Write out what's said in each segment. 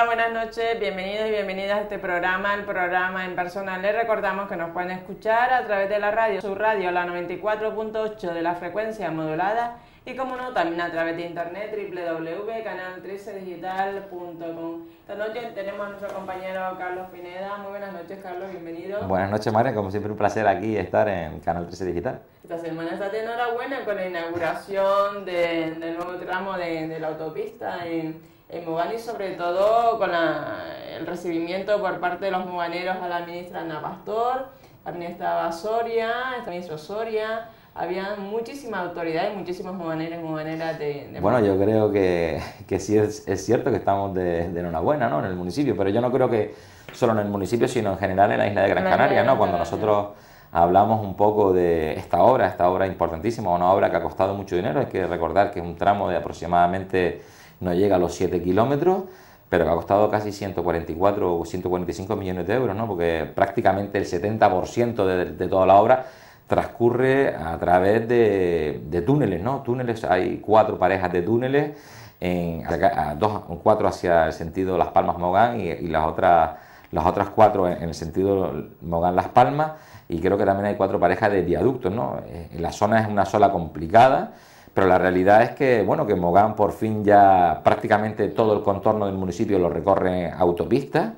buenas noches, bienvenidos y bienvenidas a este programa, el programa En Persona. Les recordamos que nos pueden escuchar a través de la radio, su radio, la 94.8 de la frecuencia modulada y como no, también a través de internet, www.canal13digital.com. Esta noche tenemos a nuestro compañero Carlos Pineda. Muy buenas noches, Carlos, bienvenido. Buenas noches, María, como siempre un placer aquí estar en Canal 13 Digital. Esta semana está de enhorabuena con la inauguración del nuevo tramo de la autopista en Mogán y sobre todo con el recibimiento por parte de los moganeros a la ministra Ana Pastor, también estaba Soria, el ministro Soria, había muchísimas autoridades, muchísimos moganeros y moganeras de Bueno, yo creo que sí es cierto que estamos de enhorabuena, ¿no?, en el municipio, pero yo no creo que solo en el municipio, sino en general en la isla de Gran Canaria, ¿no? Cuando nosotros hablamos un poco de esta obra importantísima, una obra que ha costado mucho dinero, hay que recordar que es un tramo de aproximadamente, no llega a los 7 kilómetros, pero que ha costado casi 144 o 145 millones de euros, ¿no? Porque prácticamente el 70% de toda la obra transcurre a través de túneles, ¿no? Túneles, hay 4 parejas de túneles, 4 hacia el sentido Las Palmas-Mogán y las otras 4 en el sentido Mogán-Las Palmas, y creo que también hay 4 parejas de viaductos, ¿no? La zona es una zona complicada, pero la realidad es que, bueno, que Mogán por fin ya prácticamente todo el contorno del municipio lo recorre autopista.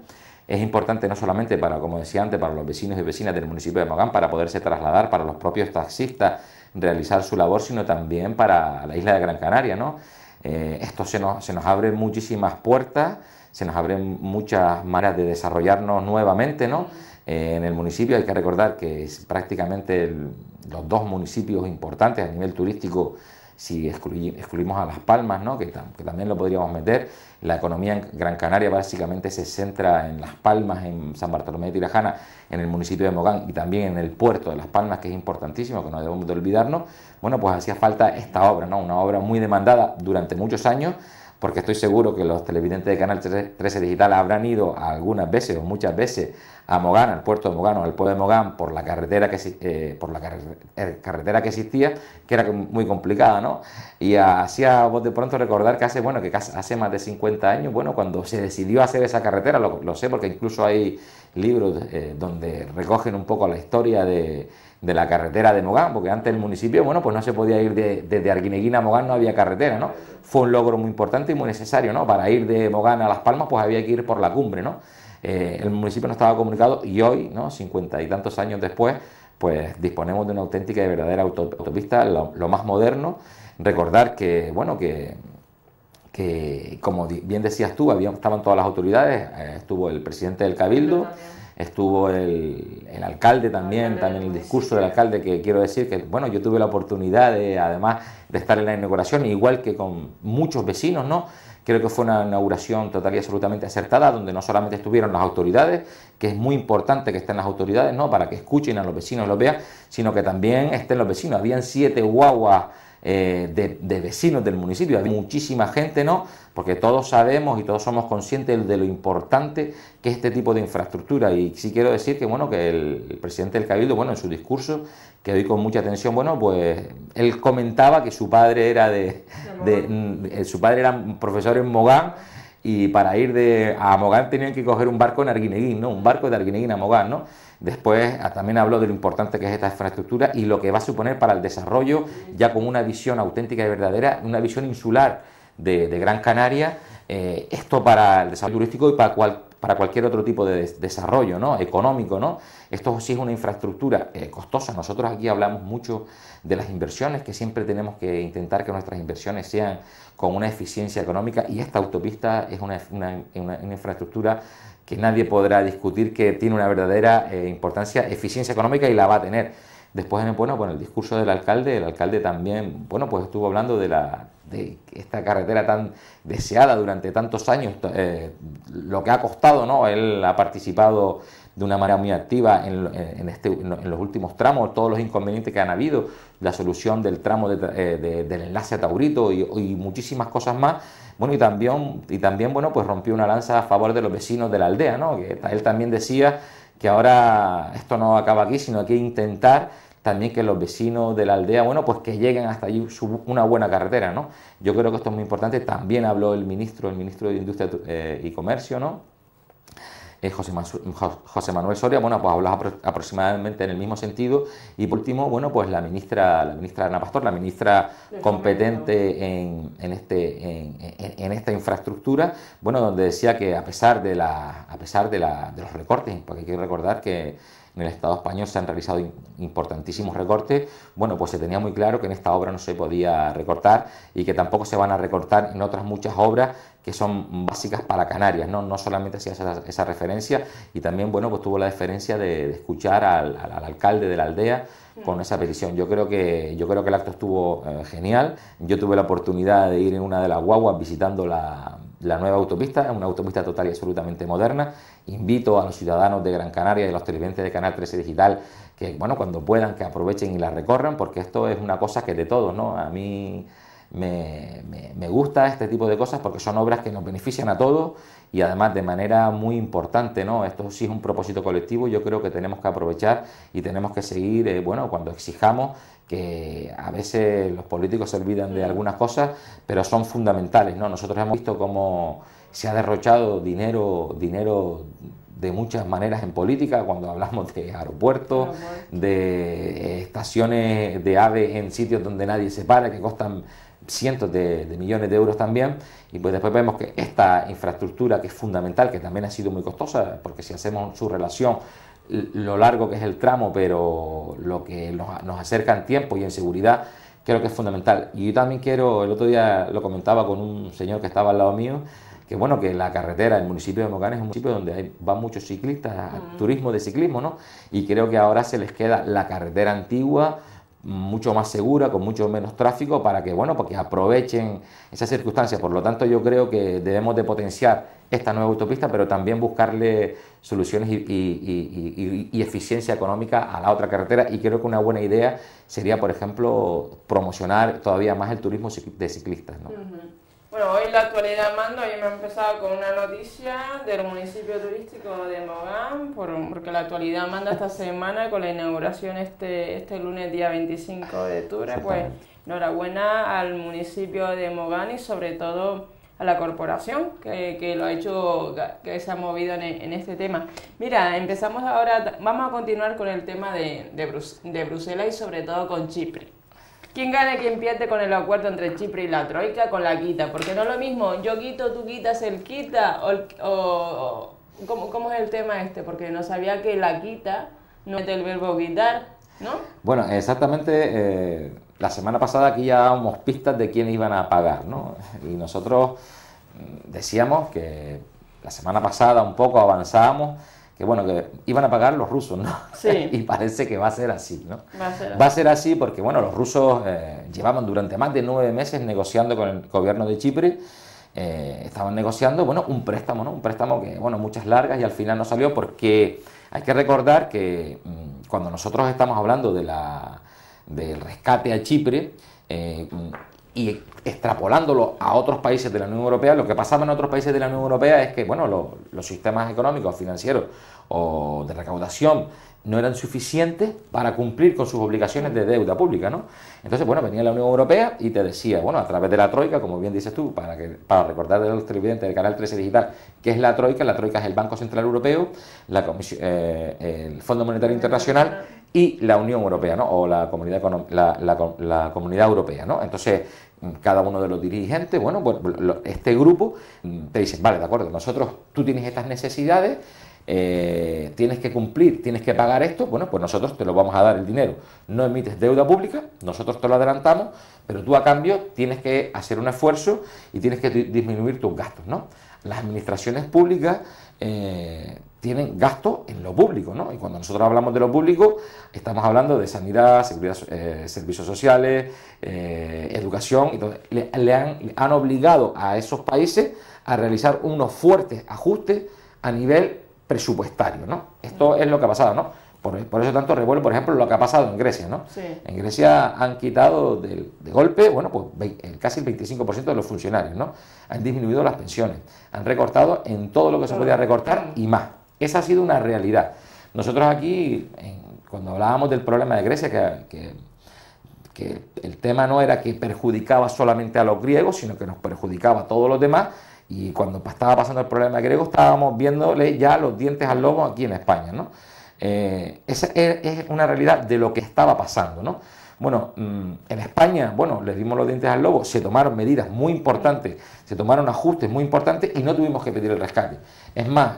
Es importante no solamente para, como decía antes, para los vecinos y vecinas del municipio de Mogán, para poderse trasladar, para los propios taxistas realizar su labor, sino también para la isla de Gran Canaria, ¿no? Esto se nos abre muchísimas puertas, se nos abren muchas maneras de desarrollarnos nuevamente, ¿no? En el municipio hay que recordar que es prácticamente los 2 municipios importantes a nivel turístico, si excluimos a Las Palmas, ¿no?, que también lo podríamos meter. La economía en Gran Canaria básicamente se centra en Las Palmas, en San Bartolomé de Tirajana, en el municipio de Mogán y también en el puerto de Las Palmas, que es importantísimo, que no debemos de olvidarnos. Bueno, pues hacía falta esta obra, ¿no?, una obra muy demandada durante muchos años, porque estoy seguro que los televidentes de Canal 13 Digital habrán ido algunas veces o muchas veces a Mogán, al puerto de Mogán o al pueblo de Mogán por la carretera carretera que existía, que era muy complicada, ¿no? Y hacía vos de pronto recordar que hace más de 50 años, bueno, cuando se decidió hacer esa carretera, lo sé porque incluso hay libros donde recogen un poco la historia de la carretera de Mogán, porque antes el municipio, bueno, pues no se podía ir desde Arguineguín a Mogán, no había carretera, ¿no? Fue un logro muy importante y muy necesario, ¿no? Para ir de Mogán a Las Palmas, pues había que ir por la cumbre, ¿no? El municipio no estaba comunicado y hoy, ¿no?, 50 y tantos años después, pues disponemos de una auténtica y verdadera autopista, lo más moderno. Recordar que, bueno, que como bien decías tú, estaban todas las autoridades, estuvo el presidente del Cabildo, estuvo el alcalde también el discurso del alcalde, que quiero decir que, bueno, yo tuve la oportunidad además de estar en la inauguración, igual que con muchos vecinos, ¿no? Creo que fue una inauguración total y absolutamente acertada, donde no solamente estuvieron las autoridades, que es muy importante que estén las autoridades, ¿no?, para que escuchen a los vecinos, los vean, sino que también estén los vecinos. Habían 7 guaguas de vecinos del municipio, había muchísima gente, ¿no?, porque todos sabemos y todos somos conscientes de lo importante que es este tipo de infraestructura. Y sí quiero decir que, bueno, que el presidente del Cabildo, bueno, en su discurso, que oí con mucha atención, bueno, pues él comentaba que su padre era su padre era un profesor en Mogán, y para ir a Mogán tenían que coger un barco en Arguineguín, ¿no?, un barco de Arguineguín a Mogán, ¿no? Después también habló de lo importante que es esta infraestructura y lo que va a suponer para el desarrollo, ya con una visión auténtica y verdadera, una visión insular de Gran Canaria, esto para el desarrollo turístico y para cualquier otro tipo de desarrollo, ¿no?, económico, ¿no? Esto sí es una infraestructura costosa. Nosotros aquí hablamos mucho de las inversiones, que siempre tenemos que intentar que nuestras inversiones sean con una eficiencia económica, y esta autopista es una infraestructura que nadie podrá discutir que tiene una verdadera importancia, eficiencia económica, y la va a tener. Después, bueno, con el discurso del alcalde, el alcalde también, bueno, pues estuvo hablando de esta carretera tan deseada durante tantos años, lo que ha costado, ¿no? Él ha participado de una manera muy activa en los últimos tramos, todos los inconvenientes que han habido, la solución del tramo del enlace a Taurito y muchísimas cosas más. Bueno, y también, bueno, pues rompió una lanza a favor de los vecinos de la aldea, ¿no? Que él también decía que ahora esto no acaba aquí, sino que hay que intentar también que los vecinos de la aldea, bueno, pues que lleguen hasta allí una buena carretera, ¿no? Yo creo que esto es muy importante. También habló el ministro de Industria y Comercio, ¿no? José Manuel Soria, bueno, pues hablaba aproximadamente en el mismo sentido. Y por último, bueno, pues la ministra Ana Pastor, la ministra competente en esta infraestructura, bueno, donde decía que a pesar de los recortes, porque hay que recordar que en el Estado español se han realizado importantísimos recortes, bueno, pues se tenía muy claro que en esta obra no se podía recortar y que tampoco se van a recortar en otras muchas obras que son básicas para Canarias, ¿no? No solamente hacía esa referencia, y también, bueno, pues tuvo la deferencia de escuchar al alcalde de la aldea con esa petición. Yo creo que el acto estuvo genial. Yo tuve la oportunidad de ir en una de las guaguas visitando la nueva autopista, una autopista total y absolutamente moderna. Invito a los ciudadanos de Gran Canaria y a los televidentes de Canal 13 Digital que, bueno, cuando puedan, que aprovechen y la recorran, porque esto es una cosa que es de todos, ¿no? A mí me gusta este tipo de cosas porque son obras que nos benefician a todos y además de manera muy importante, ¿no? Esto sí es un propósito colectivo. Yo creo que tenemos que aprovechar y tenemos que seguir, bueno, cuando exijamos, que a veces los políticos se olvidan de algunas cosas, pero son fundamentales, ¿no? Nosotros hemos visto cómo se ha derrochado dinero de muchas maneras en política, cuando hablamos de aeropuertos, de estaciones de AVE en sitios donde nadie se para, que costan cientos de millones de euros también, y pues después vemos que esta infraestructura, que es fundamental, que también ha sido muy costosa, porque si hacemos su relación, lo largo que es el tramo, pero lo que nos acerca en tiempo y en seguridad, creo que es fundamental. Y yo también quiero, el otro día lo comentaba con un señor que estaba al lado mío, que bueno, que la carretera, el municipio de Mogán es un municipio donde van muchos ciclistas, turismo de ciclismo, ¿no? Y creo que ahora se les queda la carretera antigua, mucho más segura, con mucho menos tráfico, para que, bueno, porque aprovechen esas circunstancias. Por lo tanto, yo creo que debemos de potenciar esta nueva autopista, pero también buscarle soluciones y eficiencia económica a la otra carretera, y creo que una buena idea sería, por ejemplo, promocionar todavía más el turismo de ciclistas, ¿no? Bueno, hoy la actualidad manda. Hoy hemos empezado con una noticia del municipio turístico de Mogán, porque la actualidad manda esta semana con la inauguración este lunes día 25 de octubre. Pues enhorabuena al municipio de Mogán y sobre todo a la corporación que lo ha hecho, que se ha movido en este tema. Mira, empezamos ahora, vamos a continuar con el tema de Bruselas y sobre todo con Chipre. ¿Quién gana y quién pierde con el acuerdo entre Chipre y la Troika con la quita? Porque no es lo mismo, yo quito, tú quitas, él quita, o ¿cómo es el tema este? Porque no sabía que la quita no es el verbo quitar, ¿no? Bueno, exactamente, la semana pasada aquí ya dábamos pistas de quién iban a pagar, ¿no? Y nosotros decíamos que la semana pasada un poco avanzábamos, que bueno, que iban a pagar los rusos, ¿no? Sí. Y parece que va a ser así, ¿no? Va a ser así porque, bueno, los rusos llevaban durante más de 9 meses negociando con el gobierno de Chipre, estaban negociando, bueno, un préstamo, ¿no? Un préstamo que, bueno, muchas largas, y al final no salió, porque hay que recordar que cuando nosotros estamos hablando del rescate a Chipre, y extrapolándolo a otros países de la Unión Europea, lo que pasaba en otros países de la Unión Europea es que, bueno, los sistemas económicos, financieros o de recaudación no eran suficientes para cumplir con sus obligaciones de deuda pública, ¿no? Entonces, bueno, venía la Unión Europea y te decía, bueno, a través de la Troika, como bien dices tú, para recordar de los televidentes del Canal 13 Digital, ¿qué es la Troika? La Troika es el Banco Central Europeo, el Fondo Monetario Internacional y la Unión Europea, ¿no? O la Comunidad Europea, ¿no? Entonces, cada uno de los dirigentes, bueno, pues este grupo te dicen, vale, de acuerdo, tú tienes estas necesidades, tienes que cumplir, tienes que pagar esto, bueno, pues nosotros te lo vamos a dar el dinero. No emites deuda pública, nosotros te lo adelantamos, pero tú a cambio tienes que hacer un esfuerzo y tienes que disminuir tus gastos, ¿no? Las administraciones públicas tienen gastos en lo público, ¿no? Y cuando nosotros hablamos de lo público, estamos hablando de sanidad, seguridad, servicios sociales, educación, y todo. Han obligado a esos países a realizar unos fuertes ajustes a nivel presupuestario, ¿no? Esto es lo que ha pasado, ¿no? Por eso tanto revuelo, por ejemplo, lo que ha pasado en Grecia, ¿no? Sí. En Grecia han quitado de golpe, bueno, pues casi el 25% de los funcionarios, ¿no? Han disminuido las pensiones, han recortado en todo lo que se podía recortar y más. Esa ha sido una realidad. Nosotros aquí, cuando hablábamos del problema de Grecia, que el tema no era que perjudicaba solamente a los griegos, sino que nos perjudicaba a todos los demás, y cuando estaba pasando el problema griego estábamos viéndole ya los dientes al lobo aquí en España, ¿no? Esa es una realidad de lo que estaba pasando, ¿no? Bueno, en España, bueno, le dimos los dientes al lobo, se tomaron medidas muy importantes, se tomaron ajustes muy importantes y no tuvimos que pedir el rescate. Es más,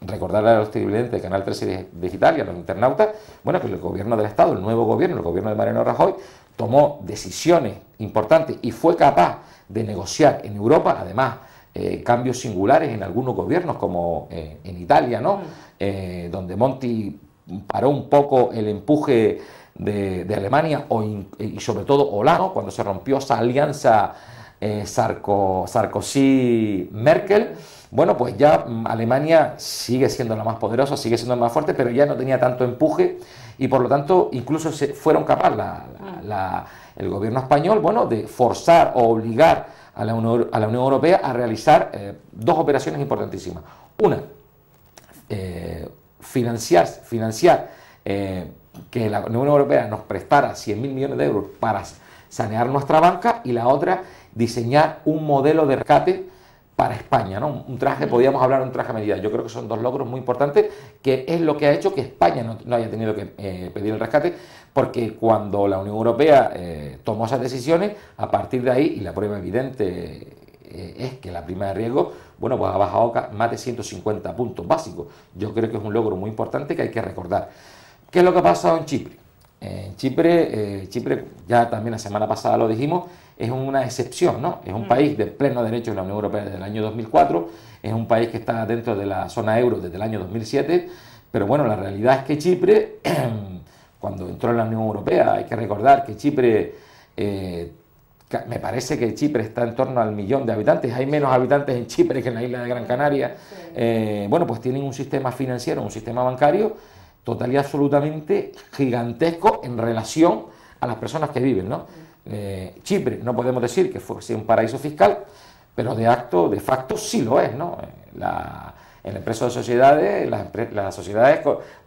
recordarle a los televidentes de Canal 13 Digital y a los internautas, bueno, que el gobierno del Estado, el nuevo gobierno, el gobierno de Mariano Rajoy, tomó decisiones importantes y fue capaz de negociar en Europa, además, cambios singulares en algunos gobiernos, como en Italia, ¿no? Donde Monti paró un poco el empuje de Alemania y sobre todo Hollande, cuando se rompió esa alianza Sarkozy-Merkel. Bueno, pues ya Alemania sigue siendo la más poderosa, sigue siendo la más fuerte, pero ya no tenía tanto empuje y por lo tanto incluso se fueron capaces el gobierno español, bueno, de forzar o obligar a la Unión Europea a realizar dos operaciones importantísimas. Una, financiar que la Unión Europea nos prestara 100.000 millones de euros para sanear nuestra banca, y la otra, diseñar un modelo de rescate para España, ¿no? Un traje, podríamos hablar de un traje a medida. Yo creo que son dos logros muy importantes, que es lo que ha hecho que España no haya tenido que pedir el rescate, porque cuando la Unión Europea tomó esas decisiones, a partir de ahí, y la prueba evidente es que la prima de riesgo, bueno, pues ha bajado más de 150 puntos básicos. Yo creo que es un logro muy importante que hay que recordar. ¿Qué es lo que ha pasado en Chipre? Chipre, ya también la semana pasada lo dijimos, es una excepción, ¿no? Es un país de pleno derecho de la Unión Europea desde el año 2004, es un país que está dentro de la zona euro desde el año 2007, pero bueno, la realidad es que Chipre, cuando entró en la Unión Europea, hay que recordar que Chipre, me parece que Chipre está en torno al 1.000.000 de habitantes, hay menos habitantes en Chipre que en la isla de Gran Canaria, bueno, pues tienen un sistema financiero, un sistema bancario total y absolutamente gigantesco en relación a las personas que viven, ¿no? Chipre, no podemos decir que sea un paraíso fiscal, pero de facto sí lo es, ¿no? En el impuesto de sociedades, las sociedades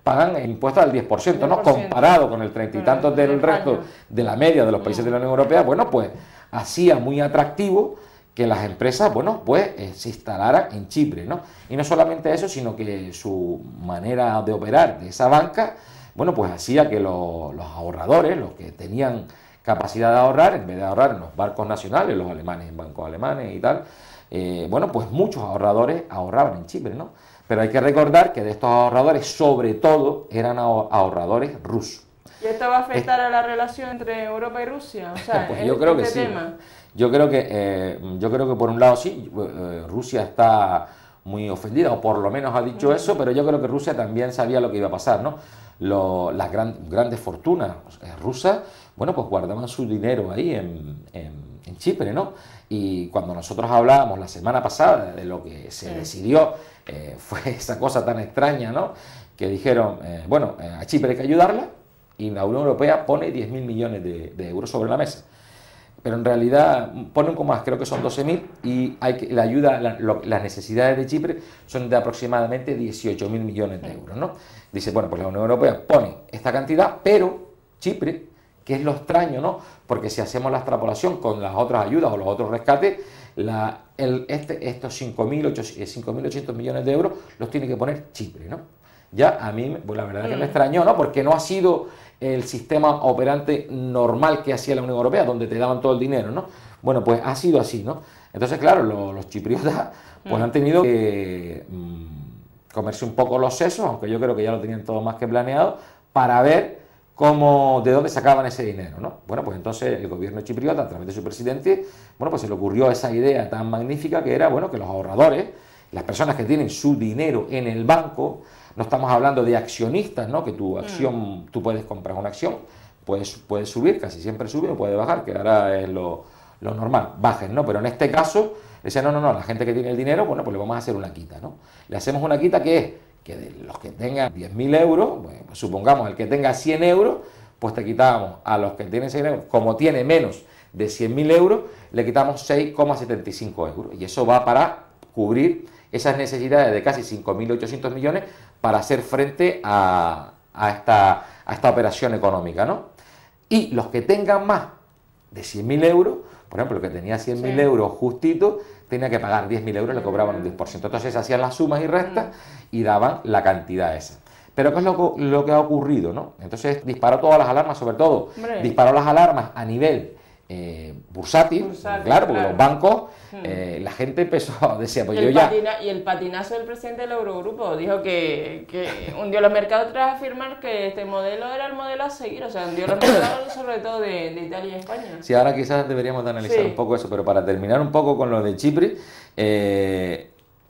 pagan impuestos al 10%, ¿no? Comparado con el 30 y tantos del resto de la media de los países de la Unión Europea, bueno, pues hacía muy atractivo que las empresas, bueno, pues se instalaran en Chipre, ¿no? Y no solamente eso, sino que su manera de operar de esa banca, bueno, pues hacía que los ahorradores, los que tenían capacidad de ahorrar, en vez de ahorrar en los bancos nacionales, los alemanes en bancos alemanes y tal, bueno, pues muchos ahorradores ahorraban en Chipre, ¿no? Pero hay que recordar que de estos ahorradores, sobre todo, eran ahorradores rusos. ¿Y esto va a afectar a la relación entre Europa y Rusia? O sea, pues yo creo que sí. Tema. Yo creo que por un lado sí, Rusia está muy ofendida, o por lo menos ha dicho eso, pero yo creo que Rusia también sabía lo que iba a pasar, ¿no? Las grandes fortunas rusas, bueno, pues guardaban su dinero ahí en Chipre, ¿no? Y cuando nosotros hablábamos la semana pasada de lo que se decidió, fue esa cosa tan extraña, ¿no? Que dijeron, bueno, a Chipre hay que ayudarla, y la Unión Europea pone 10.000 millones de euros sobre la mesa. Pero en realidad pone un poco más, creo que son 12.000, y la ayuda, las necesidades de Chipre son de aproximadamente 18.000 millones de euros, ¿no? Dice, bueno, pues la Unión Europea pone esta cantidad, pero Chipre, que es lo extraño, ¿no? Porque si hacemos la extrapolación con las otras ayudas o los otros rescates, estos 5.800 millones de euros los tiene que poner Chipre, ¿no? Ya a mí, pues la verdad es que me extrañó, ¿no? Porque no ha sido el sistema operante normal que hacía la Unión Europea, donde te daban todo el dinero, ¿no? Bueno, pues ha sido así, ¿no? Entonces, claro, los chipriotas pues han tenido que comerse un poco los sesos, aunque yo creo que ya lo tenían todo más que planeado, para ver de dónde sacaban ese dinero, ¿no? Bueno, pues entonces el gobierno chipriota, a través de su presidente, bueno, pues se le ocurrió esa idea tan magnífica que era, bueno, que los ahorradores, las personas que tienen su dinero en el banco, no estamos hablando de accionistas, ¿no? Que tu acción, tú puedes comprar una acción, puedes subir, casi siempre sube o puede bajar, que ahora es lo normal, bajen, ¿no? Pero en este caso, decían, no, la gente que tiene el dinero, bueno, pues le vamos a hacer una quita, ¿no? Le hacemos una quita que es que de los que tengan 10.000 euros, bueno, pues supongamos el que tenga 100 euros, pues te quitamos a los que tienen 100 euros, como tiene menos de 100.000 euros, le quitamos 6,75 euros. Y eso va para cubrir esas necesidades de casi 5.800 millones para hacer frente a a esta operación económica, ¿no? Y los que tengan más de 100.000 euros, por ejemplo, el que tenía 100.000 euros justito, tenía que pagar 10.000 euros, le cobraban un 10%. Entonces hacían las sumas y restas y daban la cantidad esa. Pero ¿qué es lo que ha ocurrido, no? Entonces disparó todas las alarmas, sobre todo, disparó las alarmas a nivel bursátil, claro, porque los bancos, la gente empezó a decir, pues yo ya... Y el patinazo del presidente del Eurogrupo dijo que hundió los mercados tras afirmar que este modelo era el modelo a seguir, o sea, hundió los mercados sobre todo de Italia y España. Sí, ahora quizás deberíamos de analizar un poco eso, pero para terminar un poco con lo de Chipre,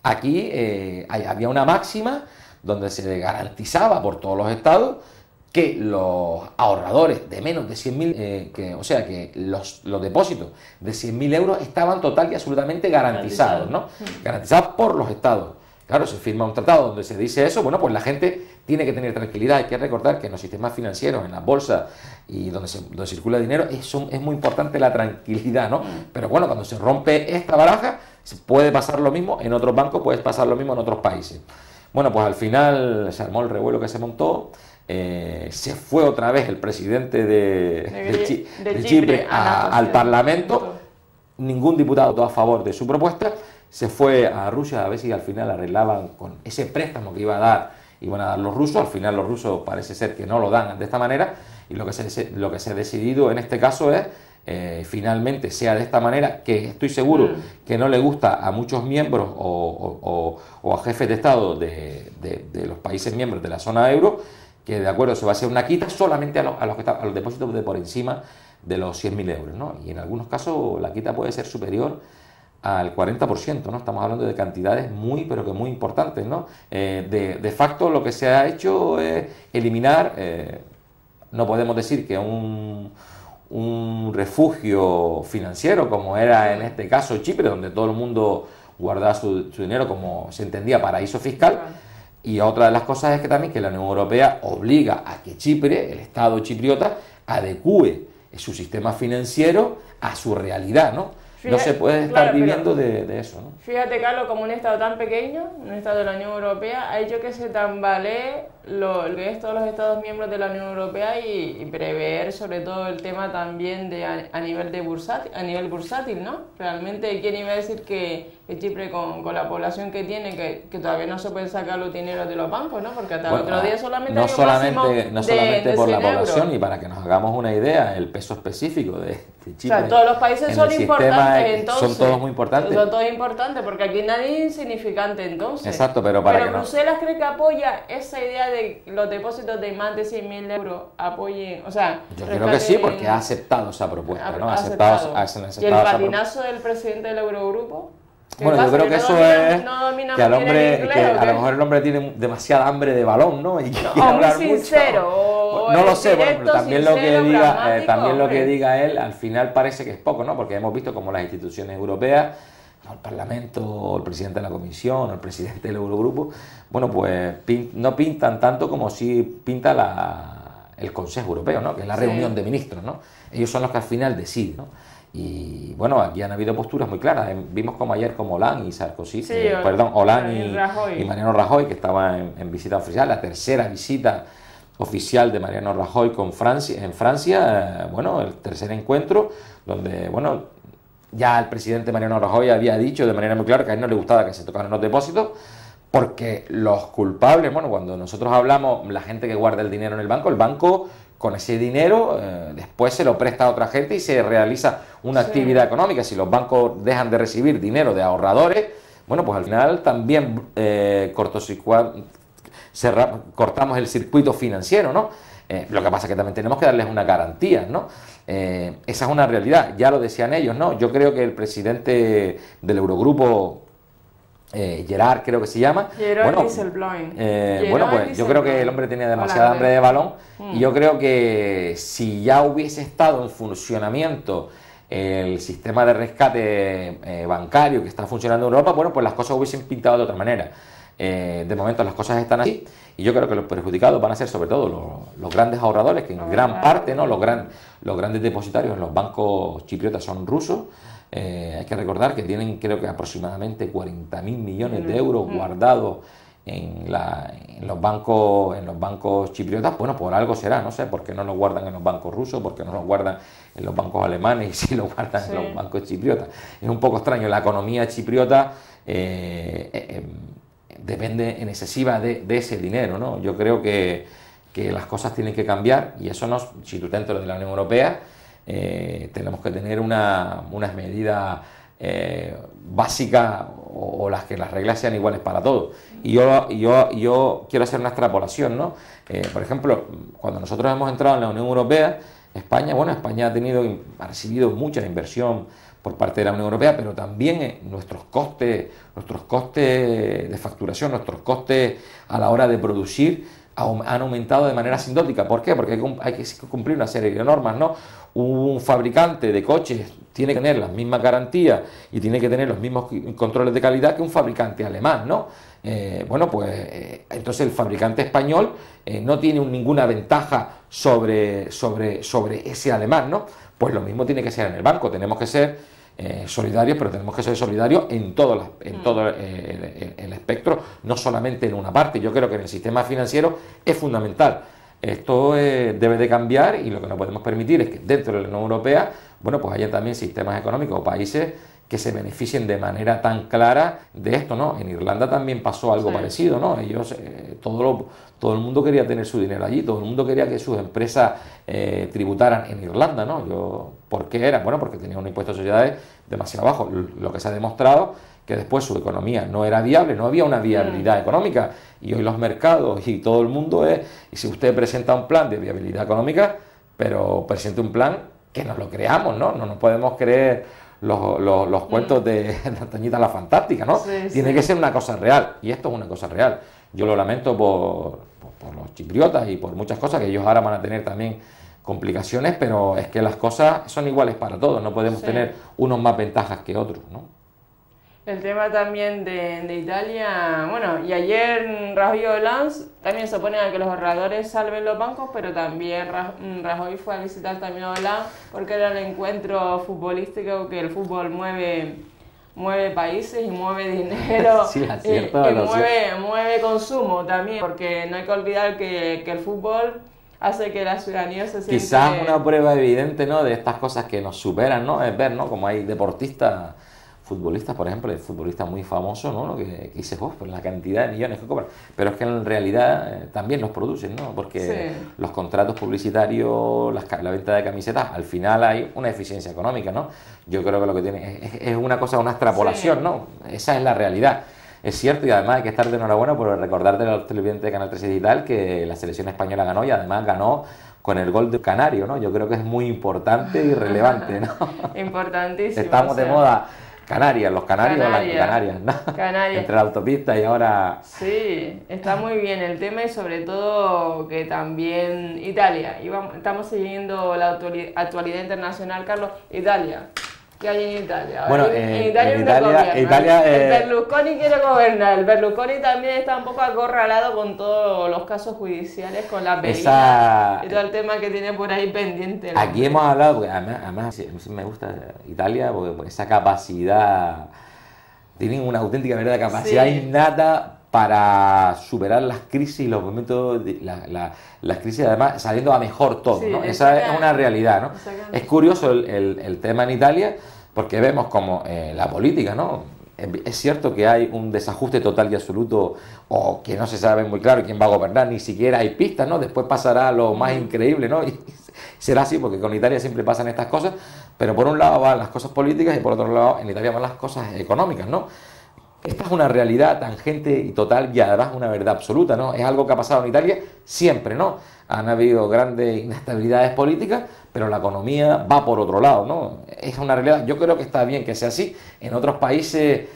aquí había una máxima donde se garantizaba por todos los estados que los ahorradores de menos de 100.000, o sea, que los depósitos de 100.000 euros estaban total y absolutamente garantizados, ¿no? Garantizados por los estados. Claro, se firma un tratado donde se dice eso, bueno, pues la gente tiene que tener tranquilidad. Hay que recordar que en los sistemas financieros, en las bolsas y donde circula dinero, es muy importante la tranquilidad, ¿no? Pero bueno, cuando se rompe esta baraja, puede pasar lo mismo en otros bancos, puede pasar lo mismo en otros países. Bueno, pues al final se armó el revuelo que se montó. Se fue otra vez el presidente de Chipre al Parlamento, ningún diputado votó a favor de su propuesta, se fue a Rusia a ver si al final arreglaban con ese préstamo que iban a dar los rusos. Al final los rusos parece ser que no lo dan de esta manera, y lo que se ha decidido en este caso es finalmente sea de esta manera, que estoy seguro que no le gusta a muchos miembros o a jefes de Estado de los países miembros de la zona euro, que de acuerdo se va a hacer una quita solamente a los depósitos de por encima de los 100.000 euros, ¿no? Y en algunos casos la quita puede ser superior al 40%, ¿no? Estamos hablando de cantidades muy, pero que muy importantes, ¿no? De facto lo que se ha hecho es eliminar, no podemos decir que un refugio financiero como era en este caso Chipre, donde todo el mundo guardaba su dinero como se entendía paraíso fiscal. Y otra de las cosas es que también que la Unión Europea obliga a que Chipre, el Estado chipriota, adecúe su sistema financiero a su realidad, ¿no? No se puede estar viviendo de eso, ¿no? Fíjate, Carlos, como un Estado tan pequeño, un Estado de la Unión Europea, ha hecho que se tambalee lo que es todos los Estados miembros de la Unión Europea y prever sobre todo el tema también a nivel bursátil, ¿no? Realmente, ¿quién iba a decir que Chipre con la población que tiene, que todavía no se pueden sacar los dineros de los bancos, ¿no? Porque hasta el otro día solamente no solamente por la población, y para que nos hagamos una idea, el peso específico de Chipre. O sea, todos los países son importantes, entonces. Son todos muy importantes. Son todos importantes, porque aquí nadie es insignificante, entonces. Exacto, pero para que Bruselas cree que apoya esa idea de los depósitos de más de 100.000 euros apoyen, o sea... Yo creo que sí, porque ha aceptado esa propuesta, ¿no? Ha aceptado ¿Y el patinazo del presidente del Eurogrupo? Bueno, yo creo que eso es que al hombre, que a lo mejor el hombre tiene demasiada hambre de balón, ¿no? Y quiere hablar sincero, mucho. No lo sé, pero también lo que diga él, al final parece que es poco, ¿no? Porque hemos visto como las instituciones europeas, el Parlamento, el presidente de la Comisión, el presidente del Eurogrupo, bueno, pues no pintan tanto como si pinta el Consejo Europeo, ¿no? Que es la reunión de ministros, ¿no? Ellos son los que al final deciden, ¿no? Y bueno, aquí han habido posturas muy claras. Vimos como ayer como Hollande y Sarkozy, Hollande y Mariano Rajoy, que estaban en visita oficial, la tercera visita oficial de Mariano Rajoy en Francia, bueno, el tercer encuentro, donde, bueno, ya el presidente Mariano Rajoy había dicho de manera muy clara que a él no le gustaba que se tocaran los depósitos, porque los culpables, bueno, cuando nosotros hablamos, la gente que guarda el dinero en el banco con ese dinero después se lo presta a otra gente y se realiza una actividad económica. Si los bancos dejan de recibir dinero de ahorradores, bueno, pues al final también cortamos el circuito financiero, ¿no? Lo que pasa es que también tenemos que darles una garantía, ¿no? Esa es una realidad, ya lo decían ellos, ¿no? Yo creo que el presidente del Eurogrupo, Gerard creo que se llama, pues yo creo que el hombre tenía demasiada hambre de balón y yo creo que si ya hubiese estado en funcionamiento el sistema de rescate bancario que está funcionando en Europa, bueno, pues las cosas hubiesen pintado de otra manera. De momento las cosas están así y yo creo que los perjudicados van a ser sobre todo los grandes ahorradores, que en gran parte, ¿no? Los grandes depositarios en los bancos chipriotas son rusos. Hay que recordar que tienen, creo que aproximadamente 40.000 millones de euros guardados en los bancos chipriotas, bueno, por algo será, no sé, por qué no lo guardan en los bancos rusos, por qué no lo guardan en los bancos alemanes y sí lo guardan en los bancos chipriotas. Es un poco extraño, la economía chipriota depende en excesiva de ese dinero, ¿no? Yo creo que las cosas tienen que cambiar y eso no, si tú estás dentro de la Unión Europea, tenemos que tener unas medidas básicas o las que las reglas sean iguales para todos. Y yo quiero hacer una extrapolación, ¿no? Por ejemplo, cuando nosotros hemos entrado en la Unión Europea, España ha recibido mucha inversión por parte de la Unión Europea, pero también nuestros costes de facturación, nuestros costes a la hora de producir han aumentado de manera asindótica. ¿Por qué? Porque hay que cumplir una serie de normas, ¿no? Un fabricante de coches tiene que tener las mismas garantías y tiene que tener los mismos controles de calidad que un fabricante alemán, ¿no? Entonces el fabricante español no tiene ninguna ventaja sobre ese alemán, ¿no? Pues lo mismo tiene que ser en el banco, tenemos que ser solidarios, pero tenemos que ser solidarios en todo el espectro, no solamente en una parte. Yo creo que en el sistema financiero es fundamental. Esto debe de cambiar y lo que no podemos permitir es que dentro de la Unión Europea, bueno, pues haya también sistemas económicos o países que se beneficien de manera tan clara de esto, ¿no? En Irlanda también pasó algo parecido, ¿no? Ellos, todo el mundo quería tener su dinero allí, todo el mundo quería que sus empresas tributaran en Irlanda, ¿no? ¿Por qué era? Bueno, porque tenía un impuesto de sociedades demasiado bajo. Lo que se ha demostrado que después su economía no era viable, no había una viabilidad económica, y hoy los mercados y todo el mundo y si usted presenta un plan de viabilidad económica, pero presente un plan que nos lo creamos, ¿no? No nos podemos creer los cuentos de Antoñita la Fantástica, ¿no? Tiene que ser una cosa real, y esto es una cosa real. Yo lo lamento por los chipriotas y por muchas cosas, que ellos ahora van a tener también complicaciones, pero es que las cosas son iguales para todos, no podemos tener unos más ventajas que otros, ¿no? El tema también de Italia, bueno, y ayer Rajoy y Hollande también se oponen a que los ahorradores salven los bancos, pero también Rajoy fue a visitar también a Hollande porque era el encuentro futbolístico, que el fútbol mueve países y mueve dinero, sí, y mueve consumo también, porque no hay que olvidar que el fútbol hace que la ciudadanía se sienta... Quizás una prueba evidente, ¿no?, de estas cosas que nos superan, ¿no?, es ver, ¿no?, como hay deportistas, futbolistas, por ejemplo, hay futbolistas muy famosos, ¿no?, que dices, por la cantidad de millones que cobran, pero es que en realidad también los producen, ¿no?, porque los contratos publicitarios, la venta de camisetas, al final hay una eficiencia económica, ¿no? Yo creo que lo que tiene es una cosa, una extrapolación, ¿no? Esa es la realidad. Es cierto, y además hay que estar de enhorabuena por recordarte a los televidentes de Canal 13 Digital que la selección española ganó, y además ganó con el gol de Canario, ¿no? Yo creo que es muy importante y relevante, ¿no? Importantísimo. Estamos de moda. Canarias, los canarios o las Canarias, ¿no? Canarias. Entre la autopista y ahora... Sí, está muy bien el tema, y sobre todo que también Italia, estamos siguiendo la actualidad internacional, Carlos. Italia, ¿qué hay en Italia? Bueno, en Italia el Berlusconi quiere gobernar. El Berlusconi también está un poco acorralado con todos los casos judiciales, con las bebidas y todo el tema que tiene por ahí pendiente, ¿no? Aquí hemos hablado, porque además me gusta Italia, porque esa capacidad, tienen una auténtica verdad, capacidad innata para superar las crisis, los momentos, las crisis, además saliendo a mejor todo, ¿no? Esa es una realidad, ¿no? Es curioso el tema en Italia, porque vemos como la política, ¿no? Es cierto que hay un desajuste total y absoluto, o que no se sabe muy claro quién va a gobernar, ni siquiera hay pistas, ¿no? Después pasará lo más increíble, ¿no? Y será así, porque con Italia siempre pasan estas cosas, pero por un lado van las cosas políticas y por otro lado en Italia van las cosas económicas, ¿no? Esta es una realidad tangente y total, y además una verdad absoluta, ¿no? Es algo que ha pasado en Italia siempre, ¿no? Han habido grandes inestabilidades políticas, pero la economía va por otro lado, ¿no? Es una realidad. Yo creo que está bien que sea así. En otros países,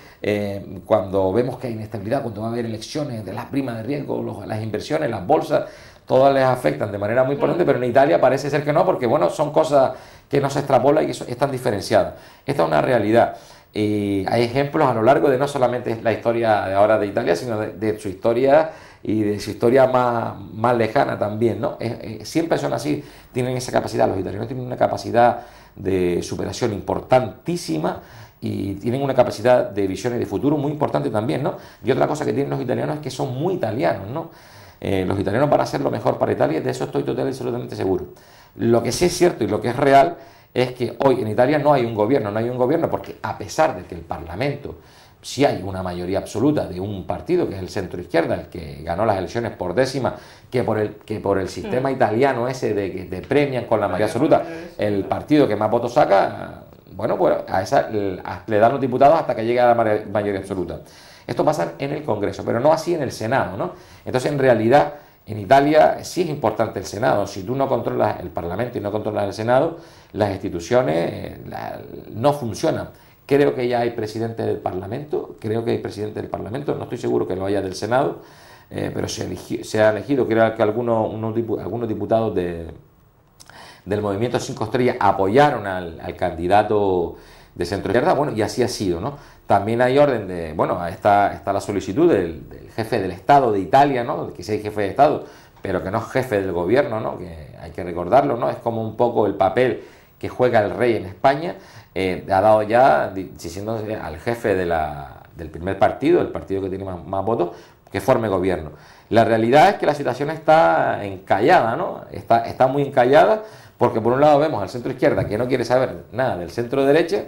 cuando vemos que hay inestabilidad, cuando va a haber elecciones, de las primas de riesgo, las inversiones, las bolsas, todas les afectan de manera muy importante, pero en Italia parece ser que no, porque, bueno, son cosas que no se extrapolan y que están diferenciadas. Esta es una realidad. Y hay ejemplos a lo largo de no solamente la historia de ahora de Italia, sino de su historia y de su historia más lejana también, ¿no? Siempre son así, tienen esa capacidad, los italianos tienen una capacidad de superación importantísima, y tienen una capacidad de visión y de futuro muy importante también, ¿no? Y otra cosa que tienen los italianos es que son muy italianos, ¿no? Los italianos van a hacer lo mejor para Italia, de eso estoy total y absolutamente seguro. Lo que sí es cierto y lo que es real es que hoy en Italia no hay un gobierno porque a pesar de que el Parlamento sí hay una mayoría absoluta de un partido, que es el centro izquierda, el que ganó las elecciones por décima, que por el sistema italiano ese de que te premian con la mayoría absoluta, el partido que más votos saca, bueno, pues a esa le dan los diputados hasta que llegue a la mayoría absoluta. Esto pasa en el Congreso, pero no así en el Senado, ¿no? Entonces, en realidad, en Italia sí es importante el Senado. Si tú no controlas el Parlamento y no controlas el Senado, las instituciones no funcionan. Creo que ya hay presidente del Parlamento, no estoy seguro que lo haya del Senado, pero se ha elegido, creo que algunos diputados del Movimiento 5 Estrellas apoyaron al candidato de centro izquierda, bueno, y así ha sido, ¿no? También hay orden de, bueno, está la solicitud del jefe del Estado de Italia, ¿no? Que sea jefe de Estado, pero que no es jefe del gobierno, ¿no? Que hay que recordarlo, ¿no? Es como un poco el papel que juega el rey en España, ha dado ya, diciéndose al jefe del primer partido, el partido que tiene más votos, que forme gobierno. La realidad es que la situación está encallada, ¿no? Está muy encallada, porque por un lado vemos al centro izquierda que no quiere saber nada del centro derecha,